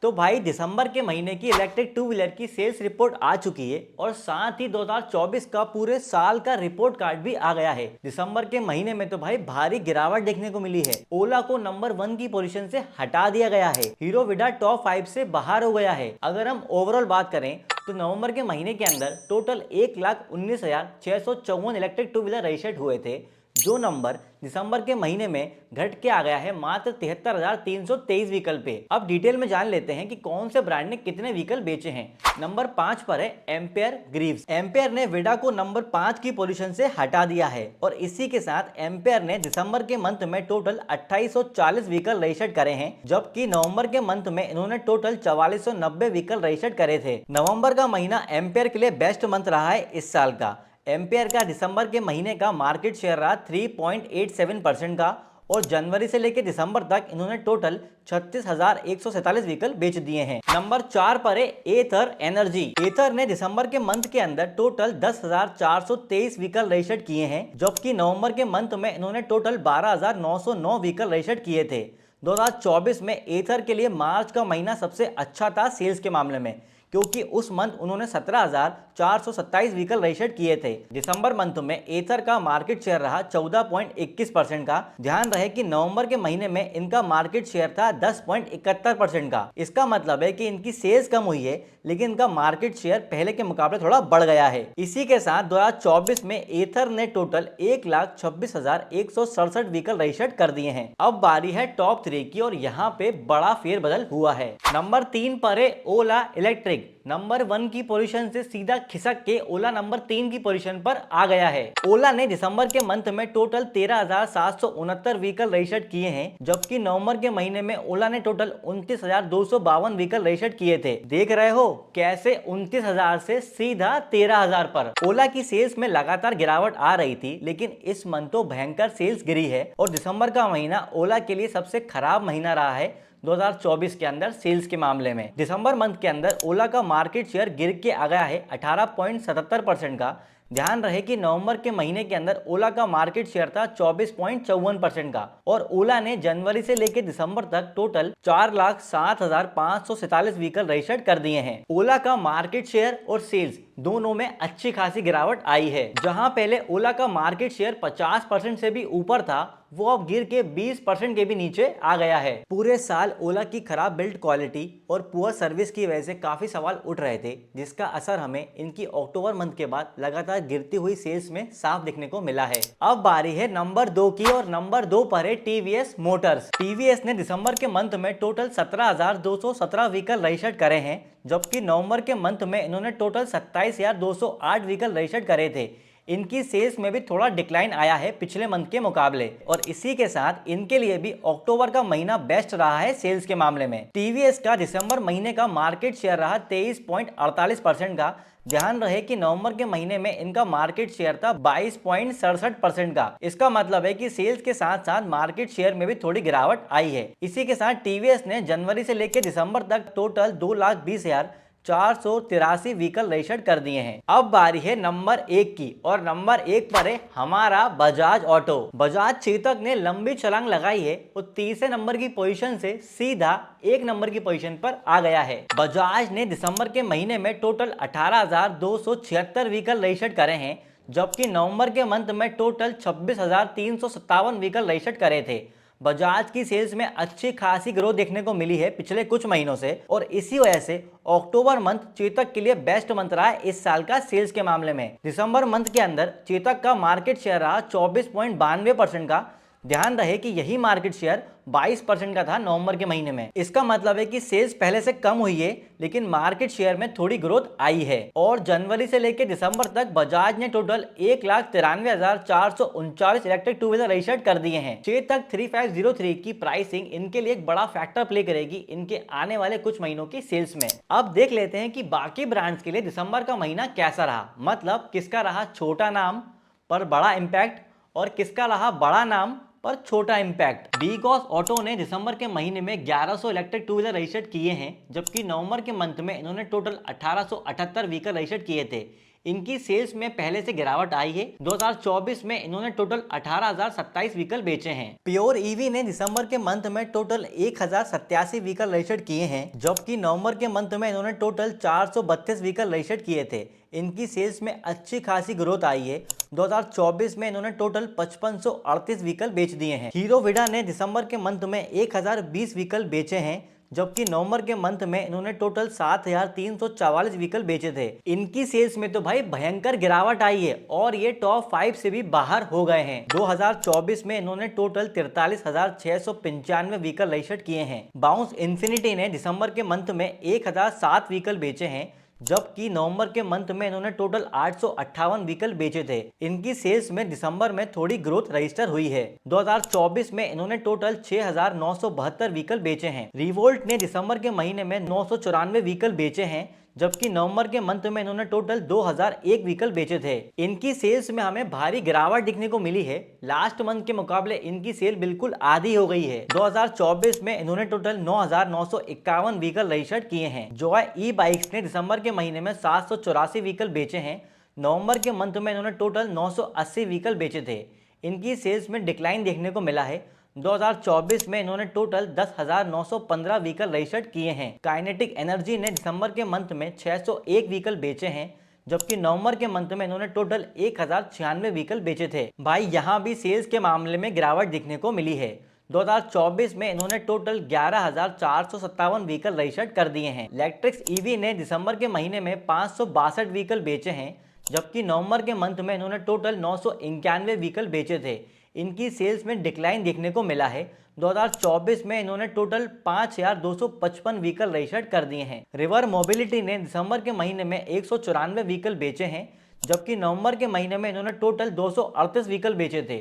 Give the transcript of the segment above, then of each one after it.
तो भाई दिसंबर के महीने की इलेक्ट्रिक टू व्हीलर की सेल्स रिपोर्ट आ चुकी है और साथ ही 2024 का पूरे साल का रिपोर्ट कार्ड भी आ गया है। दिसंबर के महीने में तो भाई भारी गिरावट देखने को मिली है। ओला को नंबर 1 की पोजीशन से हटा दिया गया है। हीरो विडा टॉप 5 से बाहर हो गया है। अगर हम ओवरऑल बात करें तो नवंबर के महीने के अंदर total 1,19,654 electric two wheeler registered हुए थे, जो नंबर दिसंबर के महीने में घट के आ गया है मात्र 73,323 व्हीकल पे। अब डिटेल में जान लेते हैं कि कौन से ब्रांड ने कितने व्हीकल बेचे हैं। नंबर 5 पर है एम्पेयर ग्रीव्स। एम्पेयर ने विडा को नंबर 5 की पोजीशन से हटा दिया है और इसी के साथ एम्पेयर ने दिसंबर के मंथ में टोटल 2840 व्हीकल रजिस्टर्ड करे हैं, जबकि नवंबर के मंथ में इन्होंने टोटल 4490 व्हीकल रजिस्टर्ड करे थे। नवंबर का महीना एम्पेयर के लिए बेस्ट मंथ रहा है इस साल का। एम्पेयर का दिसंबर के महीने का मार्केट शेयर रहा 3.87% का और जनवरी से लेकर दिसंबर तक इन्होंने टोटल 36,147 व्हीकल बेच दिए हैं। नंबर 4 पर है एथर एनर्जी। एथर ने दिसंबर के मंथ के अंदर टोटल 10,423 व्हीकल रजिस्टर्ड किए हैं, जबकि नवंबर के मंथ में इन्होंने टोटल 12,909 व्हीकल रजिस्टर्ड किए थे। 2024 में एथर के लिए मार्च का महीना सबसे अच्छा था सेल्स के मामले में, क्योंकि उस मंथ उन्होंने 17,427 व्हीकल रजिस्टर्ड किए थे। दिसंबर मंथ में एथर का मार्केट शेयर रहा 14.21% का। ध्यान रहे कि नवंबर के महीने में इनका मार्केट शेयर था 10.71% का। इसका मतलब है कि इनकी सेल्स कम हुई है, लेकिन इनका मार्केट शेयर पहले के मुकाबले थोड़ा बढ़ गया है। इसी के साथ 2024 में एथर ने टोटल 1,26,167 व्हीकल रजिस्टर्ड कर दिए हैं। अब बारी है टॉप 3 की और यहाँ पे बड़ा फेरबदल हुआ है। नंबर 3 पर है ओला इलेक्ट्रिक। नंबर 1 की पोजीशन से सीधा खिसक के ओला नंबर 3 की पोजीशन पर आ गया है। ओला ने दिसंबर के मंथ में टोटल 13,769 व्हीकल रजिस्टर्ड किए हैं, जबकि नवंबर के महीने में ओला ने टोटल 29,252 व्हीकल रजिस्टर्ड किए थे। देख रहे हो कैसे 29,000 से सीधा 13,000 पर। ओला की सेल्स में लगातार गिरावट आ रही थी, लेकिन इस मंथ तो भयंकर सेल्स गिरी है और दिसंबर का महीना ओला के लिए सबसे खराब महीना रहा है 2024 के अंदर सेल्स के मामले में। दिसंबर मंथ के अंदर ओला का मार्केट शेयर गिर के आ गया है 18.77% का। ध्यान रहे कि नवंबर के महीने के अंदर ओला का मार्केट शेयर था 24.54% का और ओला ने जनवरी से लेकर दिसंबर तक टोटल 4,07,547 व्हीकल रजिस्टर्ड कर दिए हैं। ओला का मार्केट शेयर और सेल्स दोनों में अच्छी खासी गिरावट आई है। जहां पहले ओला का मार्केट शेयर 50% से भी ऊपर था, वो अब गिर के 20% के भी नीचे आ गया है। पूरे साल ओला की खराब बिल्ड क्वालिटी और पुअर सर्विस की वजह से काफी सवाल उठ रहे थे, जिसका असर हमें इनकी अक्टूबर मंथ के बाद लगातार गिरती हुई सेल्स में साफ देखने को मिला है। अब बारी है नंबर 2 की और नंबर 2 पर है टीवीएस मोटर्स। टीवीएस ने दिसंबर के मंथ में टोटल 17,217 व्हीकल रजिस्टर्ड करे हैं, जबकि नवंबर के मंथ में इन्होंने टोटल 27,208 व्हीकल रजिस्टर्ड करे थे। इनकी सेल्स में भी थोड़ा डिक्लाइन आया है पिछले मंथ के मुकाबले और इसी के साथ इनके लिए भी अक्टूबर का महीना बेस्ट रहा है सेल्स के मामले में। टीवीएस का दिसंबर महीने का मार्केट शेयर रहा 23.48% का। ध्यान रहे कि नवंबर के महीने में इनका मार्केट शेयर था 22.67% का। इसका मतलब है कि सेल्स के साथ साथ मार्केट शेयर में भी थोड़ी गिरावट आई है। इसी के साथ टीवीएस ने जनवरी से लेकर दिसंबर तक टोटल 2,20,483 व्हीकल रजिस्टर्ड कर दिए हैं। अब बारी है नंबर 1 की और नंबर 1 पर है हमारा बजाज ऑटो। बजाज चेतक ने लंबी छलांग लगाई है और तीसरे नंबर की पोजीशन से सीधा 1 नंबर की पोजीशन पर आ गया है। बजाज ने दिसंबर के महीने में टोटल 18,276 व्हीकल रजिस्टर्ड करे हैं, जबकि नवंबर के मंथ में टोटल 26,357 व्हीकल रजिस्टर्ड करे थे। बजाज की सेल्स में अच्छी खासी ग्रोथ देखने को मिली है पिछले कुछ महीनों से और इसी वजह से अक्टूबर मंथ चेतक के लिए बेस्ट मंथ रहा है इस साल का सेल्स के मामले में। दिसंबर मंथ के अंदर चेतक का मार्केट शेयर रहा 24.92% का। ध्यान रहे कि यही मार्केट शेयर 22% का था नवंबर के महीने में। इसका मतलब है कि सेल्स पहले से कम हुई है, लेकिन मार्केट शेयर में थोड़ी ग्रोथ आई है और जनवरी से लेकर दिसंबर तक बजाज ने total 1,93,439 electric two wheeler registered कर दिए हैं। चेतक 3503 की प्राइसिंग इनके लिए एक बड़ा फैक्टर प्ले करेगी इनके आने वाले कुछ महीनों की सेल्स में। अब देख लेते हैं कि बाकी ब्रांड्स के लिए दिसंबर का महीना कैसा रहा, मतलब किसका रहा छोटा नाम पर बड़ा इंपैक्ट और किसका रहा बड़ा नाम पर छोटा इंपैक्ट। बीकॉस ऑटो ने दिसंबर के महीने में 1100 इलेक्ट्रिक टू व्हीलर रजिस्टर्ड किए हैं, जबकि नवंबर के मंथ में इन्होंने टोटल 1878 व्हीकल रजिस्टर्ड किए थे। इनकी सेल्स में पहले से गिरावट आई है। 2024 में इन्होंने टोटल 18,027 व्हीकल बेचे हैं। प्योर ईवी ने दिसंबर के मंथ में टोटल 1,087 व्हीकल रजिस्टर्ड किए हैं, जबकि नवंबर के मंथ में इन्होंने टोटल 432 व्हीकल रजिस्टर्ड किए थे। इनकी सेल्स में अच्छी खासी ग्रोथ आई है। 2024 में इन्होंने टोटल 5538 व्हीकल बेच दिए हैं। हीरो विडा ने दिसंबर के मंथ में 1020 व्हीकल बेचे हैं, जबकि नवंबर के मंथ में इन्होंने टोटल 7344 व्हीकल बेचे थे। इनकी सेल्स में तो भाई भयंकर गिरावट आई है और ये टॉप 5 से भी बाहर हो गए हैं। 2024 में इन्होंने टोटल 43,695 व्हीकल रजिस्टर्ड किए हैं। बाउंस इन्फिनिटी ने दिसंबर के मंथ में 1007 व्हीकल बेचे हैं, जबकि नवंबर के मंथ में इन्होंने टोटल 858 व्हीकल बेचे थे। इनकी सेल्स में दिसंबर में थोड़ी ग्रोथ रजिस्टर हुई है। 2024 में इन्होंने टोटल 6,972 व्हीकल बेचे हैं। रिवोल्ट ने दिसंबर के महीने में 994 व्हीकल बेचे हैं, जबकि नवंबर के मंथ में इन्होंने टोटल 2001 व्हीकल बेचे थे। इनकी सेल्स में हमें भारी गिरावट दिखने को मिली है। लास्ट मंथ के मुकाबले इनकी सेल बिल्कुल आधी हो गई है। 2024 में इन्होंने टोटल 9,951 व्हीकल रजिस्टर्ड किए हैं। जॉय ई बाइक्स ने दिसंबर के महीने में 784 व्हीकल बेचे हैं। नवंबर के मंथ में इन्होंने टोटल 980 व्हीकल बेचे थे। इनकी सेल्स में डिक्लाइन देखने को मिला है। 2024 में इन्होंने टोटल 10,915 व्हीकल रजिस्टर्ड किए हैं। काइनेटिक एनर्जी ने दिसंबर के मंथ में 601 व्हीकल बेचे हैं, जबकि नवंबर के मंथ में इन्होंने टोटल 1096 व्हीकल बेचे थे। भाई यहाँ भी सेल्स के मामले में गिरावट दिखने को मिली है। 2024 में इन्होंने टोटल 11,457 व्हीकल रजिस्टर्ड कर दिए हैं। इलेक्ट्रिक्स ईवी ने दिसंबर के महीने में 562 व्हीकल बेचे हैं, जबकि नवंबर के मंथ में इन्होंने टोटल 991 व्हीकल बेचे थे। इनकी सेल्स में डिक्लाइन देखने को मिला है। 2024 में इन्होंने टोटल 5,255 व्हीकल रजिस्टर्ड कर दिए हैं। रिवर मोबिलिटी ने दिसंबर के महीने में 194 व्हीकल बेचे हैं, जबकि नवंबर के महीने में इन्होंने टोटल 238 व्हीकल बेचे थे।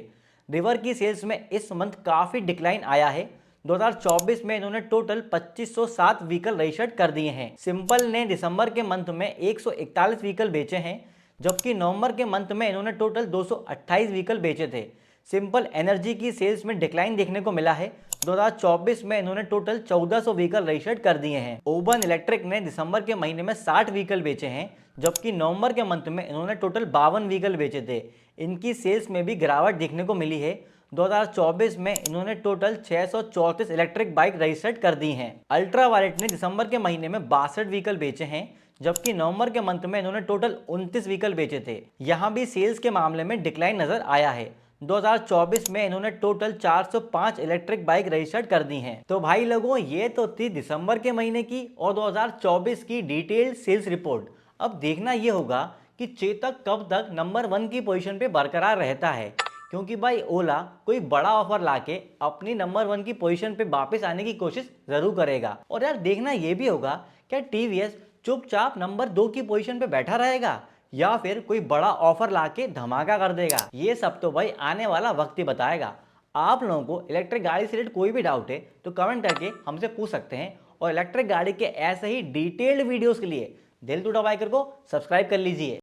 रिवर की सेल्स में इस मंथ काफ़ी डिक्लाइन आया है। 2024 में इन्होंने टोटल 2507 व्हीकल रजिस्टर्ड कर दिए हैं। सिंपल ने दिसंबर के मंथ में 141 व्हीकल बेचे हैं, जबकि नवंबर के मंथ में इन्होंने टोटल 228 व्हीकल बेचे थे। सिंपल एनर्जी की सेल्स में डिक्लाइन देखने को मिला है। 2024 में इन्होंने टोटल 1400 व्हीकल रजिस्टर्ड कर दिए हैं। ओबन इलेक्ट्रिक ने दिसंबर के महीने में 60 व्हीकल बेचे हैं, जबकि नवंबर के मंथ में इन्होंने टोटल 52 व्हीकल बेचे थे। इनकी सेल्स में भी गिरावट देखने को मिली है। 2024 में इन्होंने टोटल 634 इलेक्ट्रिक बाइक रजिस्टर्ड कर दी हैं। अल्ट्रावायलेट ने दिसंबर के महीने में 62 व्हीकल बेचे हैं, जबकि नवंबर के मंथ में इन्होंने टोटल 29 व्हीकल बेचे थे। यहाँ भी सेल्स के मामले में डिक्लाइन नजर आया है। 2024 में इन्होंने टोटल 405 इलेक्ट्रिक बाइक रजिस्टर्ड कर दी हैं। तो भाई लोगों, ये तो थी दिसंबर के महीने की और 2024 की डिटेल्ड सेल्स रिपोर्ट। अब देखना ये होगा कि चेतक कब तक नंबर 1 की पोजीशन पे बरकरार रहता है, क्योंकि भाई ओला कोई बड़ा ऑफर लाके अपनी नंबर 1 की पोजीशन पे वापस आने की कोशिश जरूर करेगा। और यार देखना ये भी होगा क्या टीवीएस चुपचाप नंबर 2 की पोजीशन पे बैठा रहेगा या फिर कोई बड़ा ऑफर लाके धमाका कर देगा। ये सब तो भाई आने वाला वक्त ही बताएगा। आप लोगों को इलेक्ट्रिक गाड़ी से रिलेटेड कोई भी डाउट है तो कमेंट करके हमसे पूछ सकते हैं, और इलेक्ट्रिक गाड़ी के ऐसे ही डिटेल्ड वीडियोस के लिए दिल टू डबाइकर को सब्सक्राइब कर लीजिए।